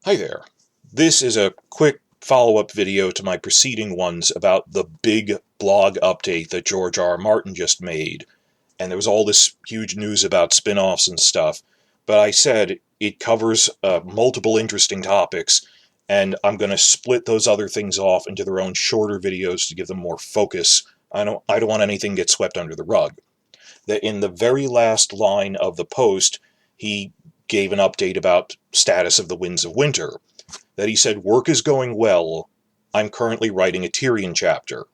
Hi there. This is a quick follow-up video to my preceding ones about the big blog update that George R. R. Martin just made. And there was all this huge news about spin-offs and stuff. But I said it covers multiple interesting topics, and I'm going to split those other things off into their own shorter videos to give them more focus. I don't want anything to get swept under the rug. That in the very last line of the post, he gave an update about status of the Winds of Winter. That he said, work is going well. I'm currently writing a Tyrion chapter.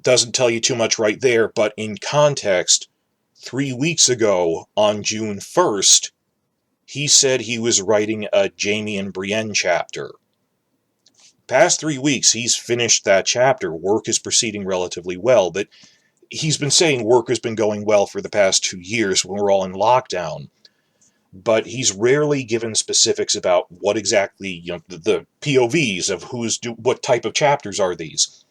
Doesn't tell you too much right there, but in context, 3 weeks ago, on June 1st, he said he was writing a Jaime and Brienne chapter. Past 3 weeks, he's finished that chapter. Work is proceeding relatively well, but he's been saying work has been going well for the past 2 years when we're all in lockdown. But he's rarely given specifics about what exactly, the POVs of what type of chapters are these.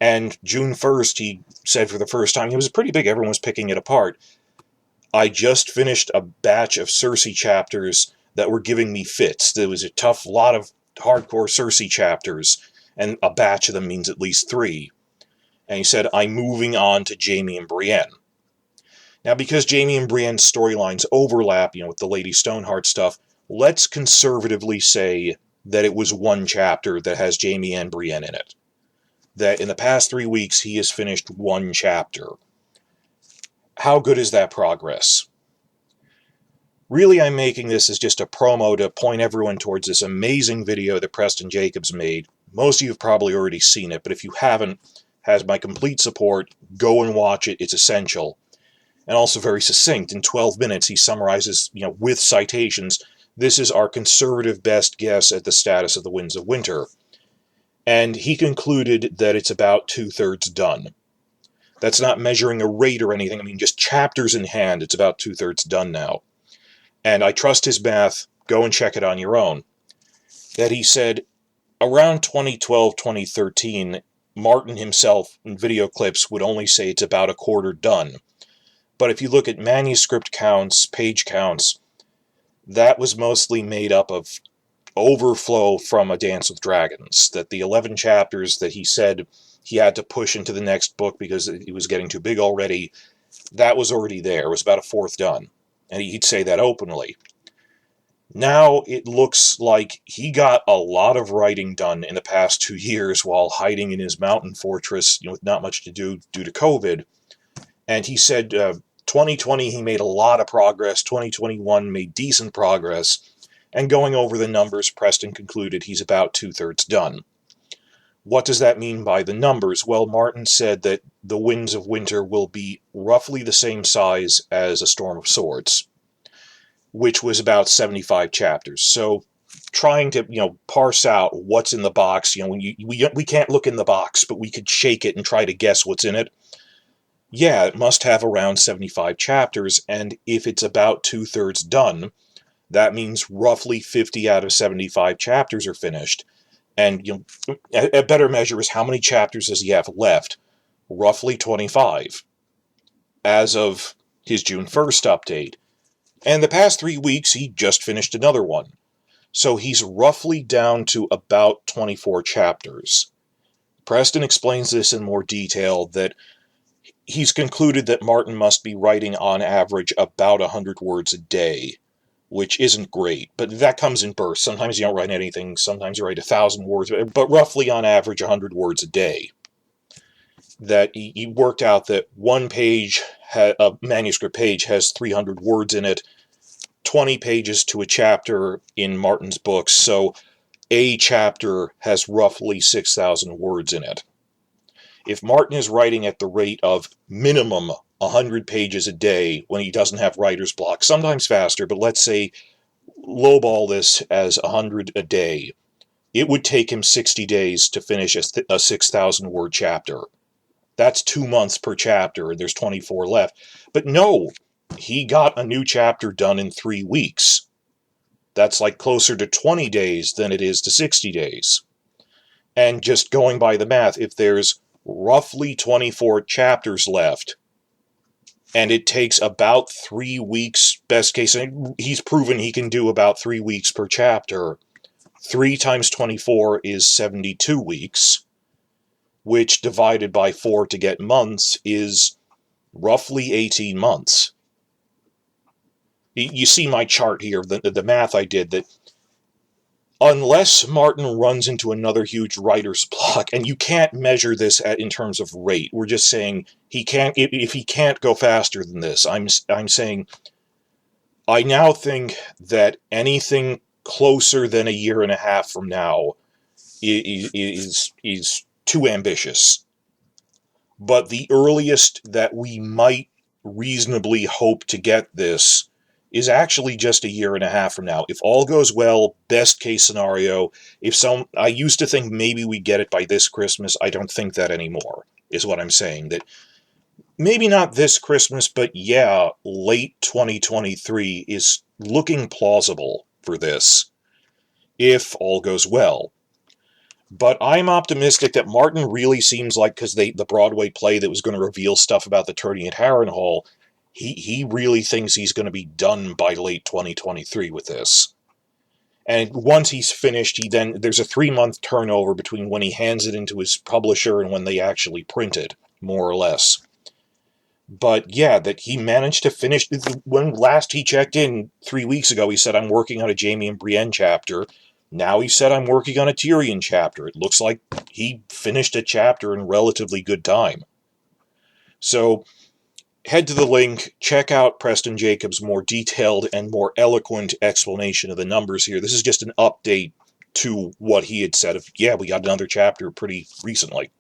And June 1st, he said for the first time, it was pretty big, everyone was picking it apart. I just finished a batch of Cersei chapters that were giving me fits. There was a tough lot of hardcore Cersei chapters, and a batch of them means at least 3. And he said, I'm moving on to Jaime and Brienne. Now, because Jaime and Brienne's storylines overlap, with the Lady Stoneheart stuff, let's conservatively say that it was one chapter that has Jaime and Brienne in it. That in the past 3 weeks, he has finished one chapter. How good is that progress? Really, I'm making this as just a promo to point everyone towards this amazing video that Preston Jacobs made. Most of you have probably already seen it, but if you haven't, has my complete support. Go and watch it. It's essential. And also very succinct. In 12 minutes, he summarizes, with citations, this is our conservative best guess at the status of the Winds of Winter. And he concluded that it's about 2/3 done. That's not measuring a rate or anything. Just chapters in hand, it's about 2/3 done now. And I trust his math. Go and check it on your own. That he said, around 2012, 2013, Martin himself, in video clips, would only say it's about a quarter done. But if you look at manuscript counts, page counts, that was mostly made up of overflow from A Dance with Dragons. That the 11 chapters that he said he had to push into the next book because it was getting too big already, that was already there. It was about a fourth done. And he'd say that openly. Now it looks like he got a lot of writing done in the past 2 years while hiding in his mountain fortress, with not much to do due to COVID. And he said 2020 he made a lot of progress, 2021 made decent progress, and going over the numbers, Preston concluded he's about 2/3 done. What does that mean by the numbers? Well, Martin said that the Winds of Winter will be roughly the same size as A Storm of Swords, which was about 75 chapters. So trying to, parse out what's in the box, we can't look in the box, but we could shake it and try to guess what's in it. Yeah, it must have around 75 chapters, and if it's about 2/3 done, that means roughly 50 out of 75 chapters are finished. And a better measure is how many chapters does he have left? Roughly 25, as of his June 1st update. And the past 3 weeks, he just finished another one. So he's roughly down to about 24 chapters. Preston explains this in more detail, that he's concluded that Martin must be writing on average about 100 words a day, which isn't great, but that comes in bursts. Sometimes you don't write anything, sometimes you write 1,000 words, but roughly on average 100 words a day. That he worked out that one page, a manuscript page, has 300 words in it, 20 pages to a chapter in Martin's books, so a chapter has roughly 6,000 words in it. If Martin is writing at the rate of minimum 100 pages a day when he doesn't have writer's block, sometimes faster, but let's say lowball this as 100 a day, it would take him 60 days to finish a 6,000-word chapter. That's 2 months per chapter, and there's 24 left. But no, he got a new chapter done in 3 weeks. That's like closer to 20 days than it is to 60 days. And just going by the math, if there's roughly 24 chapters left, and it takes about 3 weeks, best case, and he's proven he can do about 3 weeks per chapter. 3 times 24 is 72 weeks, which divided by 4 to get months is roughly 18 months. You see my chart here, the math I did, that unless Martin runs into another huge writer's block, and you can't measure this in terms of rate, we're just saying he can't, if he can't go faster than this, I'm saying I now think that anything closer than a year and a half from now is too ambitious. But the earliest that we might reasonably hope to get this is actually just a year and a half from now. If all goes well, best case scenario, I used to think maybe we get it by this Christmas. I don't think that anymore, is what I'm saying. That maybe not this Christmas, but yeah, late 2023 is looking plausible for this, if all goes well. But I'm optimistic that Martin really seems like, because the Broadway play that was going to reveal stuff about the tourney at Harrenhal, he really thinks he's going to be done by late 2023 with this. And once he's finished, there's a 3-month turnover between when he hands it into his publisher and when they actually print it, more or less. But yeah, that he managed to finish. When last he checked in 3 weeks ago, he said, I'm working on a Jaime and Brienne chapter. Now he said, I'm working on a Tyrion chapter. It looks like he finished a chapter in relatively good time. So head to the link, check out Preston Jacobs' more detailed and more eloquent explanation of the numbers here. This is just an update to what he had said of, yeah, we got another chapter pretty recently.